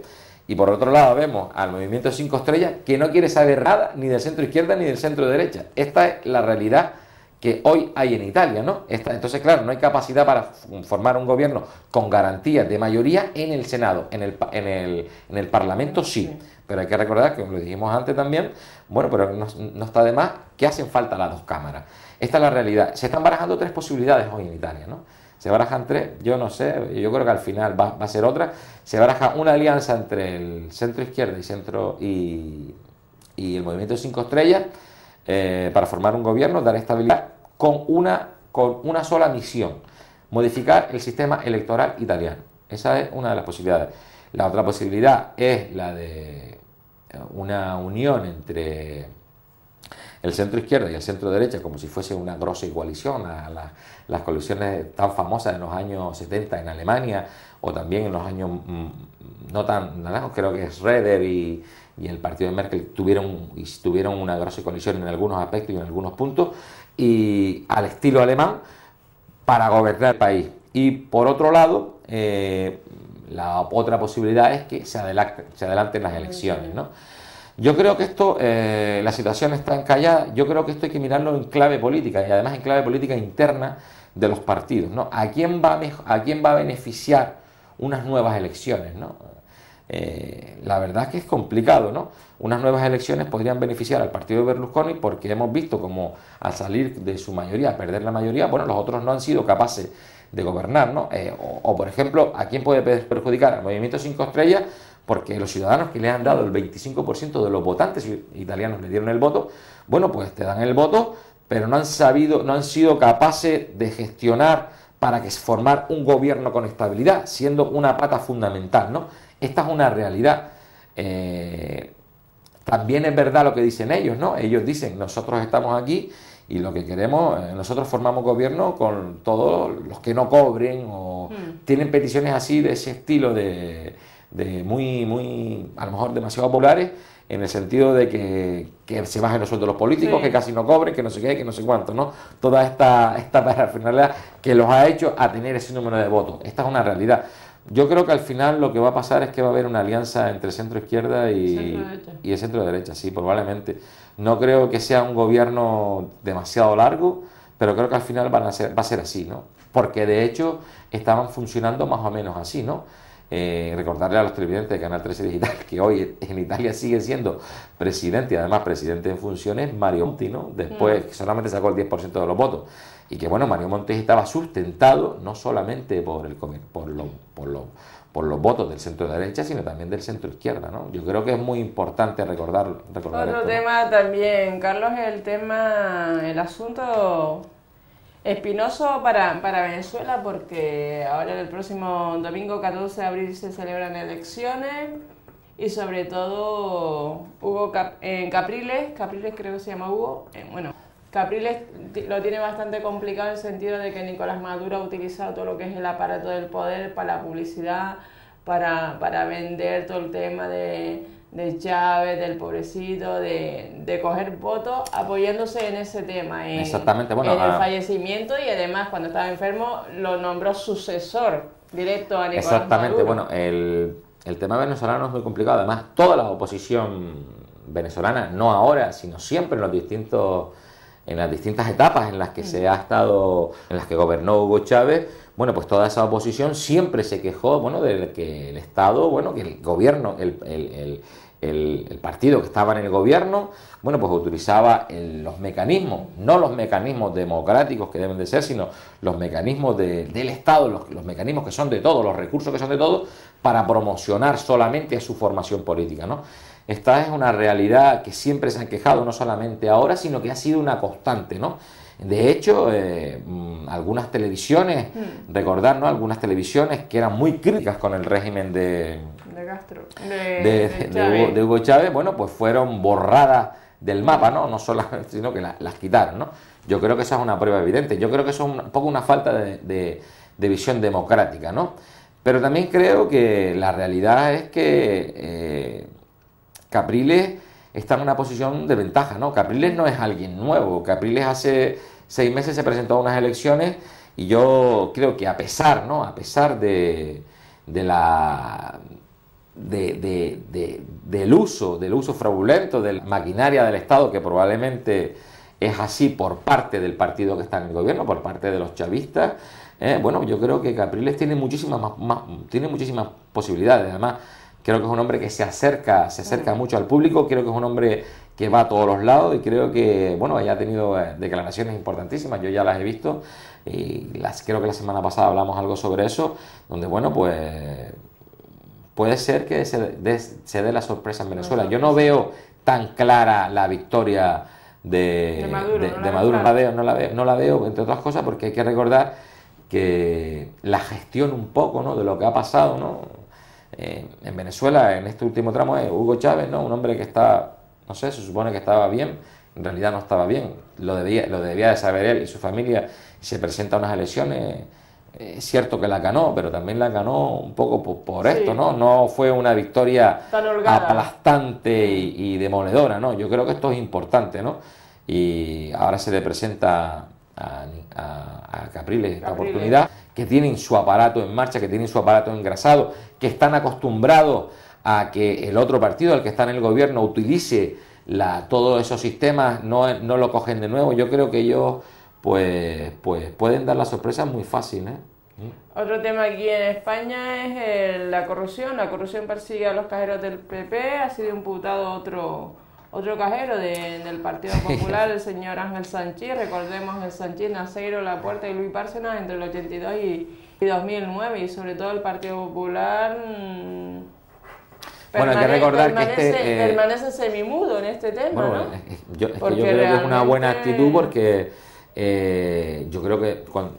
y por otro lado vemos al Movimiento 5 Estrellas que no quiere saber nada ni del centro izquierda ni del centro derecha. Esta es la realidad que hoy hay en Italia, ¿no? Entonces, claro, no hay capacidad para formar un gobierno con garantías de mayoría en el Senado. En el Parlamento sí, pero hay que recordar que, como lo dijimos antes también, bueno, pero no está de más que hacen falta las dos cámaras. Esta es la realidad. Se están barajando tres posibilidades hoy en Italia, ¿no? Se barajan tres, yo no sé, yo creo que al final va a ser otra. Se baraja una alianza entre el centro izquierda y el Movimiento 5 Estrellas para formar un gobierno, dar estabilidad con una sola misión: modificar el sistema electoral italiano. Esa es una de las posibilidades. La otra posibilidad es la de una unión entre el centro izquierda y el centro derecha, como si fuese una grosa coalición, las coaliciones tan famosas en los años 70 en Alemania, o también en los años no tan naranjos, creo que Schroeder y el partido de Merkel tuvieron una grosa coalición en algunos aspectos y en algunos puntos, y al estilo alemán, para gobernar el país. Y por otro lado, la otra posibilidad es que se adelanten las elecciones, ¿no? Yo creo que esto, la situación está encallada. Yo creo que esto hay que mirarlo en clave política, y además en clave política interna de los partidos, ¿no? ¿A quién va a beneficiar unas nuevas elecciones, ¿no? La verdad es que es complicado, ¿no? Unas nuevas elecciones podrían beneficiar al partido de Berlusconi, porque hemos visto como al salir de su mayoría, a perder la mayoría, bueno, los otros no han sido capaces de gobernar, ¿no? Por ejemplo, ¿a quién puede perjudicar? Al Movimiento 5 Estrellas, porque los ciudadanos que le han dado el 25% de los votantes italianos le dieron el voto, bueno, pues te dan el voto, pero no han sido capaces de gestionar para que formar un gobierno con estabilidad, siendo una pata fundamental, ¿no? Esta es una realidad. También es verdad lo que dicen ellos, ¿no? Ellos dicen, nosotros estamos aquí y lo que queremos, nosotros formamos gobierno con todos los que no cobren, o tienen peticiones así de ese estilo de muy, a lo mejor demasiado populares, en el sentido de que se bajen los sueldos de los políticos, sí, que casi no cobren, que no sé qué, que no sé cuánto, ¿no? Toda esta parafernalia que los ha hecho a tener ese número de votos. Esta es una realidad. Yo creo que al final lo que va a pasar es que va a haber una alianza entre centro izquierda y el centro derecha, sí, probablemente. No creo que sea un gobierno demasiado largo, pero creo que al final va a ser así, ¿no? Porque de hecho estaban funcionando más o menos así, ¿no? Recordarle a los televidentes de Canal 13 Digital que hoy en Italia sigue siendo presidente, y además presidente en funciones, Mario Monti, ¿no? Después que solamente sacó el 10% de los votos, y que bueno, Mario Monti estaba sustentado no solamente por los votos del centro derecha, sino también del centro izquierda, ¿no? Yo creo que es muy importante recordar Otro esto, tema también, Carlos, es el asunto espinoso para Venezuela, porque ahora el próximo domingo 14 de abril se celebran elecciones, y sobre todo Capriles creo que se llama Hugo, bueno, Capriles lo tiene bastante complicado en el sentido de que Nicolás Maduro ha utilizado todo lo que es el aparato del poder para la publicidad, para vender todo el tema de Chávez, del pobrecito, de coger votos apoyándose en ese tema, Exactamente, bueno, en el fallecimiento, y además cuando estaba enfermo lo nombró sucesor directo a Nicolás exactamente, Maduro. bueno, el tema venezolano es muy complicado, además toda la oposición venezolana, no ahora, sino siempre en las distintas etapas en las que se ha estado, en las que gobernó Hugo Chávez, bueno, pues toda esa oposición siempre se quejó, bueno, de que el Estado, bueno, que el gobierno, el partido que estaba en el gobierno, bueno, pues utilizaba los mecanismos, no los mecanismos democráticos que deben de ser, sino los mecanismos del Estado, los mecanismos que son de todos, los recursos que son de todos, para promocionar solamente a su formación política, ¿no? Esta es una realidad que siempre se han quejado, no solamente ahora, sino que ha sido una constante, ¿no? De hecho, algunas televisiones, recordar, ¿no? Algunas televisiones que eran muy críticas con el régimen de Castro, de Hugo Chávez, bueno, pues fueron borradas del mapa, ¿no? No solamente, sino que las quitaron, ¿no? Yo creo que esa es una prueba evidente. Yo creo que eso es un poco una falta de visión democrática, ¿no? Pero también creo que la realidad es que Capriles está en una posición de ventaja, ¿no? Capriles no es alguien nuevo. Capriles hace 6 meses se presentó a unas elecciones y yo creo que a pesar, ¿no? A pesar del uso fraudulento de la maquinaria del Estado, que probablemente es así por parte del partido que está en el gobierno, por parte de los chavistas, bueno, yo creo que Capriles tiene muchísimas posibilidades. Además, creo que es un hombre que se acerca mucho al público, creo que es un hombre que va a todos los lados y creo que, bueno, ella ha tenido declaraciones importantísimas, yo ya las he visto y creo que la semana pasada hablamos algo sobre eso, donde, bueno, pues puede ser que se dé la sorpresa en Venezuela. Yo no veo tan clara la victoria de Maduro, no la veo, entre otras cosas, porque hay que recordar que la gestión un poco, ¿no?, de lo que ha pasado, ¿no?, en Venezuela en este último tramo es Hugo Chávez, ¿no?, un hombre que está, no sé, se supone que estaba bien, en realidad no estaba bien, lo debía de saber él y su familia. Se presenta a unas elecciones, es cierto que la ganó, pero también la ganó un poco por esto, ¿no? No fue una victoria aplastante y demoledora, ¿no? Yo creo que esto es importante, ¿no? Y ahora se le presenta a Capriles esta oportunidad, que tienen su aparato en marcha, que tienen su aparato engrasado, que están acostumbrados a que el otro partido, el que está en el gobierno, utilice todos esos sistemas, no lo cogen de nuevo. Yo creo que ellos pues pueden dar la sorpresa muy fácil, ¿eh? Otro tema aquí en España es la corrupción. La corrupción persigue a los cajeros del PP. Ha sido imputado otro cajero del Partido Popular, el señor Ángel Sanchís. Recordemos el Sanchís, Naseiro, Lapuerta y Luis Bárcenas entre el 82 y 2009, y sobre todo el Partido Popular bueno, hay que recordar permanece semimudo en este tema, bueno, ¿no? Yo creo que es una buena actitud, porque yo creo que bueno,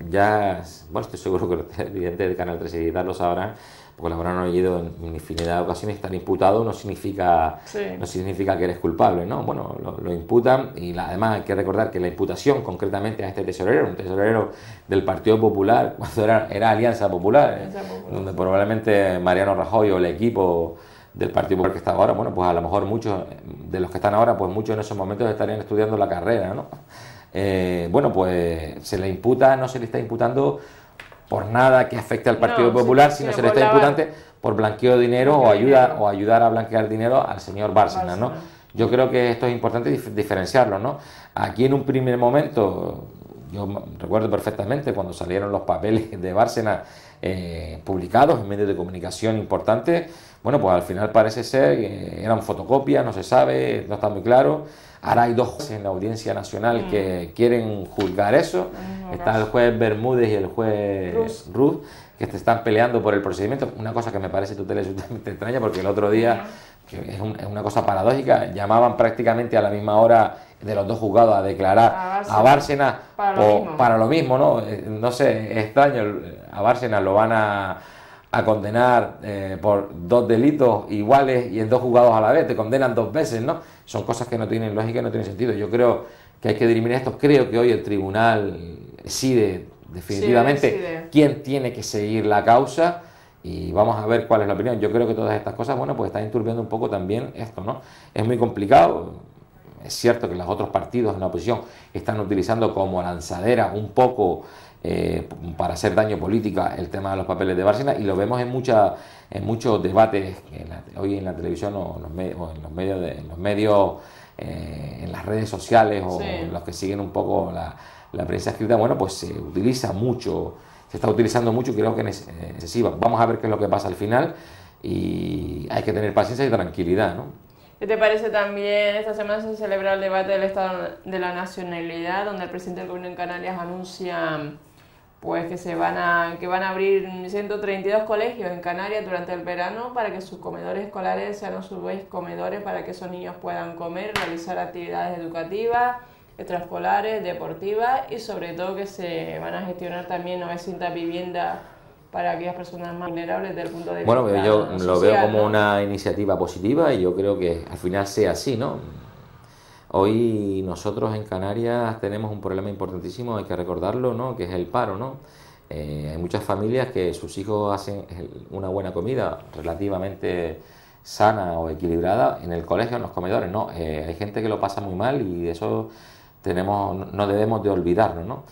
estoy seguro que los televidentes de Canal 13 y tal lo sabrán, porque lo habrán oído en infinidad de ocasiones. Estar imputado no significa que eres culpable, ¿no? Bueno, lo imputan, y además hay que recordar que la imputación concretamente a este tesorero, un tesorero del Partido Popular, cuando era Alianza Popular, donde probablemente Mariano Rajoy o el equipo del Partido Popular que está ahora, bueno, pues a lo mejor muchos de los que están ahora, pues muchos en esos momentos estarían estudiando la carrera, ¿no? Bueno, pues no se le está imputando por nada que afecte al Partido Popular, sino se le está imputando por blanqueo de dinero o ayudar a blanquear dinero al señor Bárcenas, ¿no? Yo creo que esto es importante diferenciarlo, ¿no? Aquí en un primer momento, yo recuerdo perfectamente cuando salieron los papeles de Bárcenas publicados en medios de comunicación importantes, bueno, pues al final parece ser que eran fotocopias, no se sabe, no está muy claro. Ahora hay 2 jueces en la Audiencia Nacional que quieren juzgar eso. Está el juez Bermúdez y el juez Ruz, que te están peleando por el procedimiento. Una cosa que me parece totalmente extraña, porque el otro día, que es una cosa paradójica, llamaban prácticamente a la misma hora de los 2 juzgados a declarar a Bárcenas para lo mismo, ¿no? No sé, es extraño. A Bárcenas lo van a condenar por 2 delitos iguales y en 2 juzgados a la vez, te condenan 2 veces, ¿no? Son cosas que no tienen lógica y no tienen sentido. Yo creo que hay que dirimir esto. Creo que hoy el tribunal decide definitivamente quién tiene que seguir la causa, y vamos a ver cuál es la opinión. Yo creo que todas estas cosas, bueno, pues están enturbiando un poco también esto, ¿no? Es muy complicado. Es cierto que los otros partidos en la oposición están utilizando como lanzadera un poco para hacer daño político el tema de los papeles de Bárcenas, y lo vemos en muchos debates hoy en la televisión o en los medios, en las redes sociales o Sí. los que siguen un poco la prensa escrita. Bueno, pues se utiliza mucho, se está utilizando mucho, y creo que es excesiva. Vamos a ver qué es lo que pasa al final, y hay que tener paciencia y tranquilidad, ¿no? ¿Qué te parece también? Esta semana se celebra el debate del Estado de la Nacionalidad, donde el presidente del Gobierno en Canarias anuncia pues que van a abrir 132 colegios en Canarias durante el verano para que sus comedores escolares sean a su vez comedores para que esos niños puedan comer, realizar actividades educativas, extraescolares, deportivas, y sobre todo que se van a gestionar también 900 viviendas para aquellas personas más vulnerables desde el punto de vista Bueno, yo lo veo social, como ¿no? una iniciativa positiva, y yo creo que al final sea así, ¿no? Hoy nosotros en Canarias tenemos un problema importantísimo, hay que recordarlo, ¿no? Que es el paro, ¿no? Hay muchas familias que sus hijos hacen una buena comida relativamente sana o equilibrada en el colegio, en los comedores, ¿no? Hay gente que lo pasa muy mal, y de eso no debemos de olvidarnos, ¿no?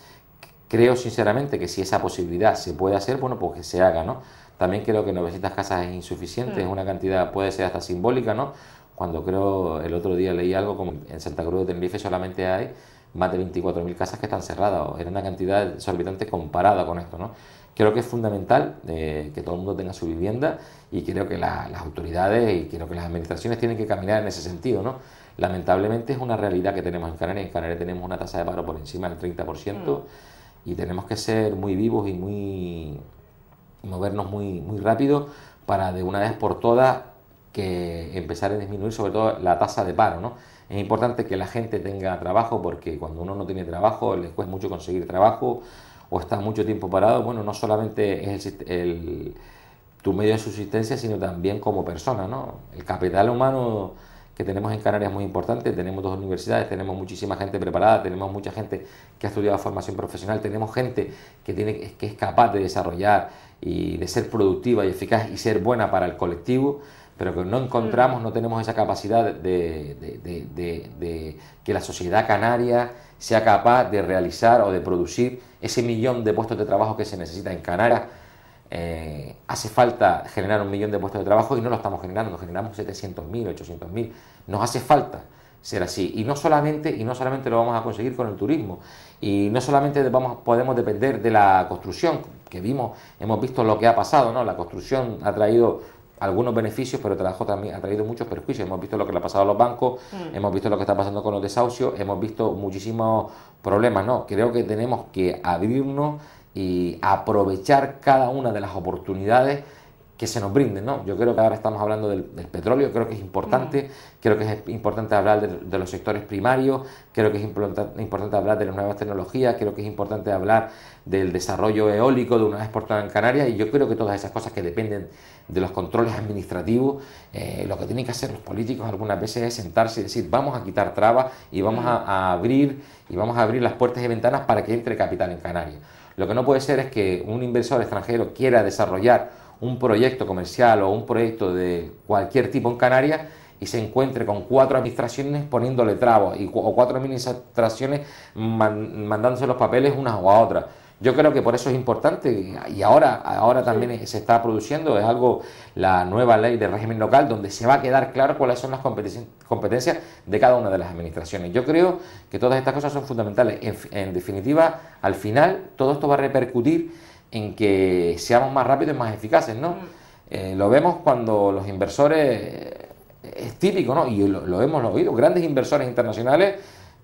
Creo sinceramente que si esa posibilidad se puede hacer, bueno, pues que se haga, ¿no? También creo que 900 casas es insuficiente, es una cantidad, puede ser hasta simbólica, ¿no? Cuando creo, el otro día leí algo como en Santa Cruz de Tenerife solamente hay más de 24.000 casas que están cerradas. Era una cantidad exorbitante comparada con esto, ¿no? Creo que es fundamental que todo el mundo tenga su vivienda, y creo que las autoridades y creo que las administraciones tienen que caminar en ese sentido, ¿no? Lamentablemente es una realidad que tenemos en Canarias. En Canarias tenemos una tasa de paro por encima del 30%, y tenemos que ser muy vivos y movernos muy rápido para de una vez por todas que empezar a disminuir sobre todo la tasa de paro, ¿no? Es importante que la gente tenga trabajo, porque cuando uno no tiene trabajo les cuesta mucho conseguir trabajo o está mucho tiempo parado. Bueno, no solamente es tu medio de subsistencia, sino también como persona, ¿no? El capital humano que tenemos en Canarias es muy importante. Tenemos 2 universidades, tenemos muchísima gente preparada, tenemos mucha gente que ha estudiado formación profesional, tenemos gente que es capaz de desarrollar y de ser productiva y eficaz y ser buena para el colectivo, pero que no encontramos, no tenemos esa capacidad de que la sociedad canaria sea capaz de realizar o de producir ese 1.000.000 de puestos de trabajo que se necesita en Canarias. Hace falta generar 1.000.000 de puestos de trabajo, y no lo estamos generando, generamos 700.000, 800.000. Nos hace falta ser así, y no solamente lo vamos a conseguir con el turismo, y no solamente podemos depender de la construcción, que hemos visto lo que ha pasado, ¿no? La construcción ha traído algunos beneficios, pero también ha traído muchos perjuicios. Hemos visto lo que le ha pasado a los bancos, hemos visto lo que está pasando con los desahucios, hemos visto muchísimos problemas, ¿no? Creo que tenemos que abrirnos y aprovechar cada una de las oportunidades que se nos brinden, ¿no? Yo creo que ahora estamos hablando del petróleo, creo que es importante, creo que es importante hablar de los sectores primarios, creo que es importante hablar de las nuevas tecnologías, creo que es importante hablar del desarrollo eólico de una vez por todas en Canarias, y yo creo que todas esas cosas que dependen de los controles administrativos, lo que tienen que hacer los políticos algunas veces es sentarse y decir, vamos a quitar trabas y vamos a abrir las puertas y ventanas para que entre capital en Canarias. Lo que no puede ser es que un inversor extranjero quiera desarrollar un proyecto comercial o un proyecto de cualquier tipo en Canarias y se encuentre con 4 administraciones poniéndole trabas o 4 administraciones mandándose los papeles unas o a otras. Yo creo que por eso es importante, y ahora también se está produciendo, es algo, la nueva ley de régimen local, donde se va a quedar claro cuáles son las competencias de cada una de las administraciones. Yo creo que todas estas cosas son fundamentales. En definitiva, al final, todo esto va a repercutir en que seamos más rápidos y más eficaces, ¿no? Lo vemos cuando los inversores, es típico, ¿no? Y lo hemos oído, grandes inversores internacionales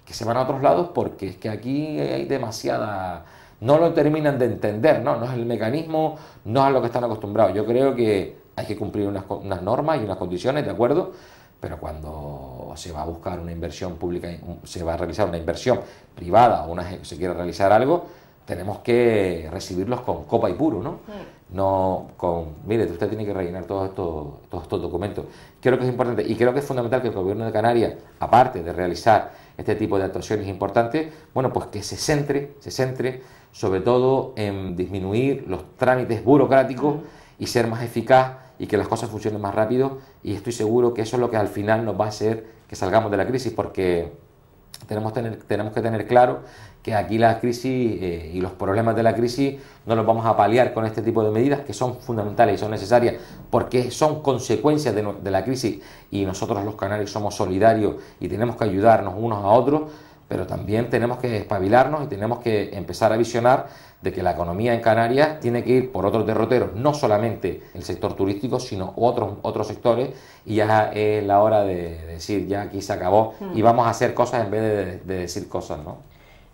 que se van a otros lados porque es que aquí hay demasiada... No lo terminan de entender, ¿no? No es el mecanismo, no es a lo que están acostumbrados. Yo creo que hay que cumplir unas normas y unas condiciones, ¿de acuerdo? Pero cuando se va a buscar una inversión pública, se va a realizar una inversión privada o se quiere realizar algo, tenemos que recibirlos con copa y puro, ¿no? No con, mire, usted tiene que rellenar todos estos documentos. Creo que es importante y creo que es fundamental que el Gobierno de Canarias, aparte de realizar este tipo de actuaciones importantes, bueno, pues que se centre sobre todo en disminuir los trámites burocráticos y ser más eficaz y que las cosas funcionen más rápido, y estoy seguro que eso es lo que al final nos va a hacer que salgamos de la crisis, porque tenemos que tener claro que aquí la crisis y los problemas de la crisis no los vamos a paliar con este tipo de medidas, que son fundamentales y son necesarias porque son consecuencias de la crisis, y nosotros los canarios somos solidarios y tenemos que ayudarnos unos a otros, pero también tenemos que espabilarnos y tenemos que empezar a visionar de que la economía en Canarias tiene que ir por otros derroteros, no solamente el sector turístico, sino otros sectores, y ya es la hora de decir, ya aquí se acabó y vamos a hacer cosas en vez de decir cosas, ¿no?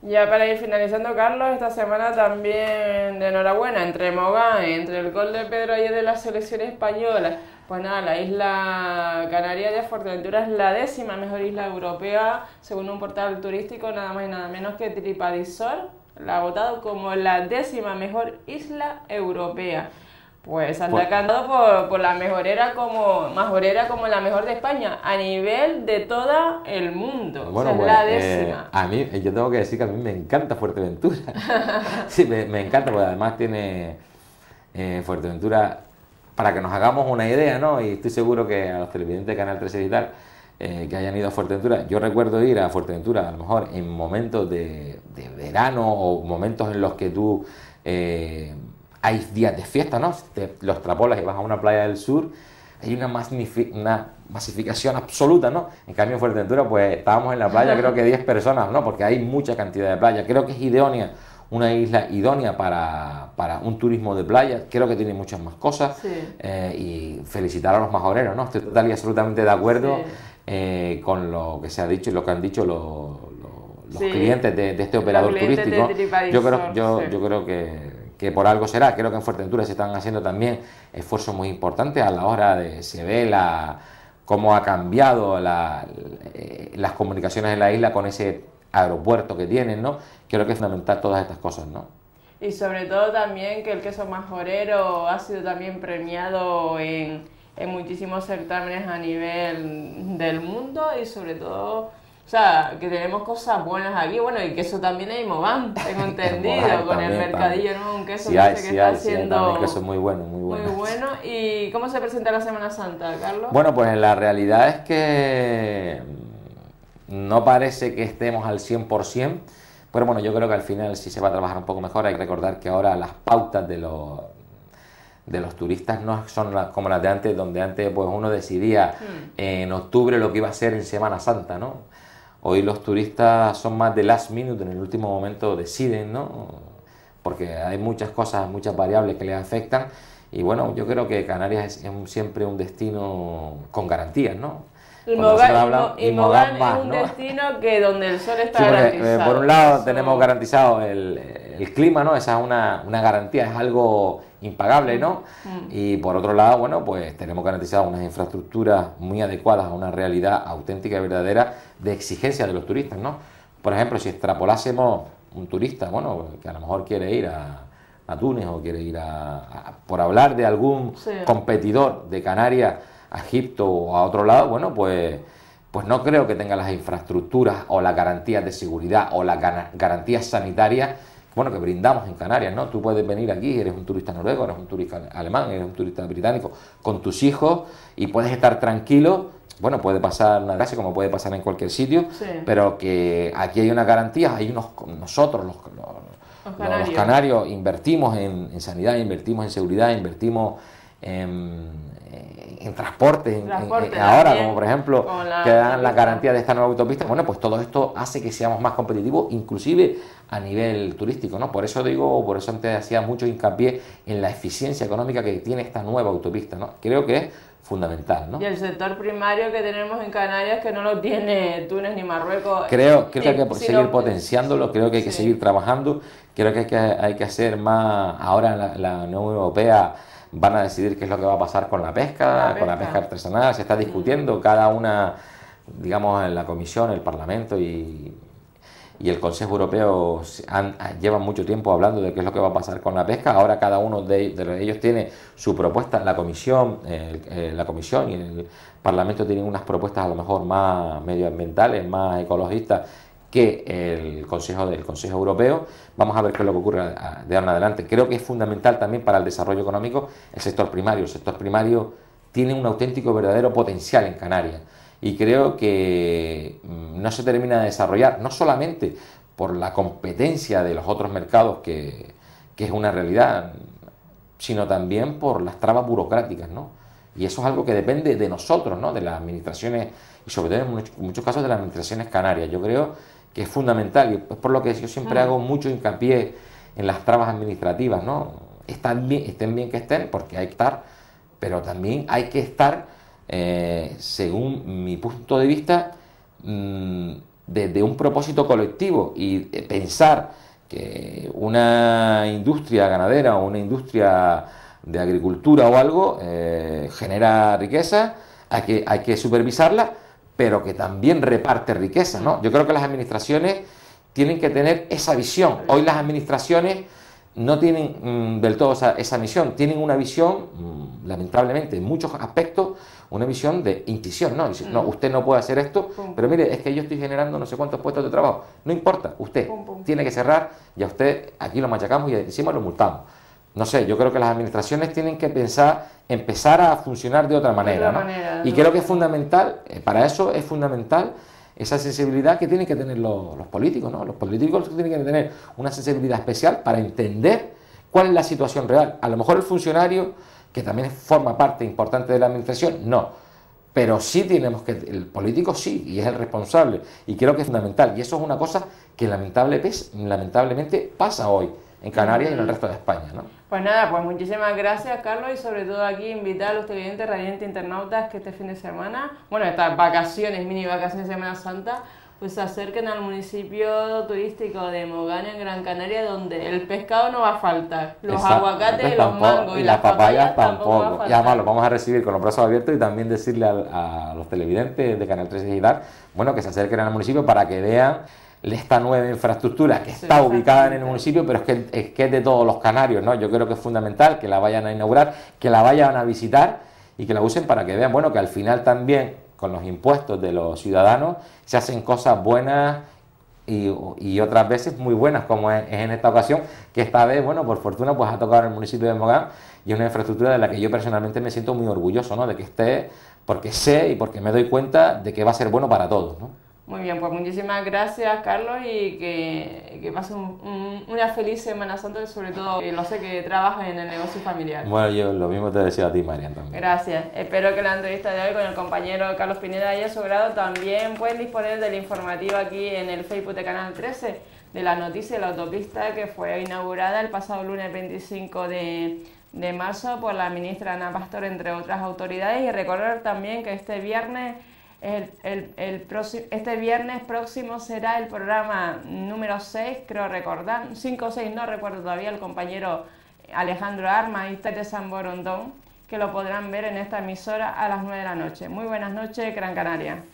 Ya para ir finalizando, Carlos, esta semana también de enhorabuena entre Mogán, entre el gol de Pedro ayer de la selección española. Pues nada, la isla canaria de Fuerteventura es la 10ª mejor isla europea, según un portal turístico, nada más y nada menos que TripAdvisor la ha votado como la 10ª mejor isla europea. Pues anda cantado por la majorera como la mejor de España, a nivel de todo el mundo. Bueno, o sea, es la 10ª. A mí, yo tengo que decir que a mí me encanta Fuerteventura. Sí, me encanta, porque además tiene Fuerteventura, para que nos hagamos una idea, ¿no? Y estoy seguro que a los televidentes de Canal 13 y tal, que hayan ido a Fuerteventura, yo recuerdo ir a Fuerteventura a lo mejor en momentos de verano o momentos en los que tú hay días de fiesta, ¿no? Lo extrapolas y vas a una playa del sur, hay una masificación absoluta, ¿no? En cambio en Fuerteventura pues estábamos en la playa creo que 10 personas, ¿no? Porque hay mucha cantidad de playa. Creo que es idónea, una isla idónea para un turismo de playa. Creo que tiene muchas más cosas, sí. Y felicitar a los majoreros, ¿no? Estoy total y absolutamente de acuerdo, sí. Con lo que se ha dicho y lo que han dicho los sí. clientes de este operador turístico. Yo creo que por algo será. Creo que en Fuerteventura se están haciendo también esfuerzos muy importantes a la hora de, se ve cómo ha cambiado las comunicaciones en la isla con ese aeropuerto que tienen, ¿no? Creo que es fundamental todas estas cosas, ¿no? Y sobre todo también que el queso majorero ha sido también premiado en muchísimos certámenes a nivel del mundo, y sobre todo, o sea, que tenemos cosas buenas aquí. Bueno, y queso también hay Mogán, tengo entendido, con también, el mercadillo, ¿no? Un queso sí, que está haciendo un queso muy bueno, muy bueno. Muy bueno. ¿Y cómo se presenta la Semana Santa, Carlos? Bueno, pues la realidad es que no parece que estemos al 100%, pero bueno, yo creo que al final sí se va a trabajar un poco mejor. Hay que recordar que ahora las pautas de los turistas no son como las de antes, donde antes pues uno decidía en octubre lo que iba a hacer en Semana Santa, ¿no? Hoy los turistas son más de last minute, en el último momento deciden, ¿no? Porque hay muchas cosas, muchas variables que les afectan, y bueno, yo creo que Canarias es siempre un destino con garantías, ¿no? Y Mogán es un destino que donde el sol está garantizado. Por un lado tenemos garantizado el clima, ¿no? Esa es una garantía, es algo impagable, ¿no? Y por otro lado, bueno, pues tenemos garantizado unas infraestructuras muy adecuadas a una realidad auténtica y verdadera de exigencia de los turistas, ¿no? Por ejemplo, si extrapolásemos un turista, bueno, que a lo mejor quiere ir a Túnez o quiere ir por hablar de algún competidor de Canarias, a Egipto o a otro lado, bueno, pues no creo que tenga las infraestructuras o las garantías de seguridad o las garantías sanitarias, bueno, que brindamos en Canarias, ¿no? Tú puedes venir aquí, eres un turista noruego, eres un turista alemán, eres un turista británico, con tus hijos, y puedes estar tranquilo. Bueno, puede pasar una desgracia como puede pasar en cualquier sitio, pero que aquí hay una garantía, nosotros los canarios invertimos en sanidad, invertimos en seguridad, invertimos en transporte, ahora, como por ejemplo, que dan la garantía de esta nueva autopista. Bueno, pues todo esto hace que seamos más competitivos, inclusive a nivel turístico, ¿no? Por eso antes hacía mucho hincapié en la eficiencia económica que tiene esta nueva autopista, ¿no? Creo que es fundamental, ¿no? Y el sector primario que tenemos en Canarias, que no lo tiene Túnez ni Marruecos. Creo que hay que seguir potenciándolo, creo que hay que seguir trabajando, creo que hay que hacer más. Ahora la Unión Europea van a decidir qué es lo que va a pasar con la pesca artesanal. Se está discutiendo cada una, digamos, en la Comisión, el Parlamento y el Consejo Europeo llevan mucho tiempo hablando de qué es lo que va a pasar con la pesca. Ahora cada uno de ellos tiene su propuesta. La Comisión y el Parlamento tienen unas propuestas a lo mejor más medioambientales, más ecologistas, que el Consejo Europeo. Vamos a ver qué es lo que ocurre de ahora en adelante. Creo que es fundamental también para el desarrollo económico el sector primario. El sector primario tiene un auténtico verdadero potencial en Canarias y creo que no se termina de desarrollar, no solamente por la competencia de los otros mercados, que es una realidad, sino también por las trabas burocráticas, ¿no? Y eso es algo que depende de nosotros, ¿no? De las administraciones, y sobre todo en muchos casos de las administraciones canarias. Yo creo que es fundamental, y es por lo que yo siempre hago mucho hincapié en las trabas administrativas, ¿no? Estén bien que estén, porque hay que estar, pero también hay que estar, según mi punto de vista, desde un propósito colectivo y pensar que una industria ganadera o una industria de agricultura o algo genera riqueza, hay que supervisarla, pero que también reparte riqueza, ¿no? Yo creo que las administraciones tienen que tener esa visión. Hoy las administraciones no tienen del todo esa misión, tienen una visión, lamentablemente, en muchos aspectos, una visión de incisión, ¿no? Dice, no, usted no puede hacer esto, pero mire, es que yo estoy generando no sé cuántos puestos de trabajo. No importa, usted tiene que cerrar y a usted aquí lo machacamos y encima lo multamos. No sé, yo creo que las administraciones tienen que empezar a funcionar de otra manera, ¿no? Y creo que es fundamental, para eso es fundamental esa sensibilidad que tienen que tener los políticos, ¿no? Los políticos tienen que tener una sensibilidad especial para entender cuál es la situación real. A lo mejor el funcionario, que también forma parte importante de la administración, no. Pero sí tenemos que, el político sí, y es el responsable. Y creo que es fundamental. Y eso es una cosa que lamentablemente pasa hoy en Canarias y en el resto de España, ¿no? Pues nada, pues muchísimas gracias, Carlos, y sobre todo aquí invitar a los televidentes radiantes internautas que este fin de semana, bueno, estas vacaciones, mini vacaciones de Semana Santa, pues se acerquen al municipio turístico de Mogán, en Gran Canaria, donde el pescado no va a faltar, los aguacates, los mangos y las papayas tampoco va a faltar. Y además lo vamos a recibir con los brazos abiertos y también decirle a los televidentes de Canal 13 Digital, bueno, que se acerquen al municipio para que vean esta nueva infraestructura que está ubicada en el municipio, pero es que es de todos los canarios, ¿no? Yo creo que es fundamental que la vayan a inaugurar, que la vayan a visitar y que la usen para que vean, bueno, que al final también con los impuestos de los ciudadanos se hacen cosas buenas y otras veces muy buenas, como es en esta ocasión, que esta vez, bueno, por fortuna, pues ha tocado en el municipio de Mogán y es una infraestructura de la que yo personalmente me siento muy orgulloso, ¿no? De que esté, porque sé y porque me doy cuenta de que va a ser bueno para todos, ¿no? Muy bien, pues muchísimas gracias, Carlos, y que pasen una feliz Semana Santa, y sobre todo, lo sé que trabajas en el negocio familiar. Bueno, yo lo mismo te deseo a ti, Marian, también. Gracias. Espero que la entrevista de hoy con el compañero Carlos Pineda haya sobrado. También pueden disponer del informativo aquí en el Facebook de Canal 13, de la noticia de la autopista que fue inaugurada el pasado lunes 25 de marzo por la ministra Ana Pastor, entre otras autoridades. Y recordar también que este viernes próximo será el programa número 6, creo recordar, 5 o 6, no recuerdo todavía, el compañero Alejandro Armas y Tate San Borondón, que lo podrán ver en esta emisora a las 9 de la noche. Muy buenas noches, Gran Canaria.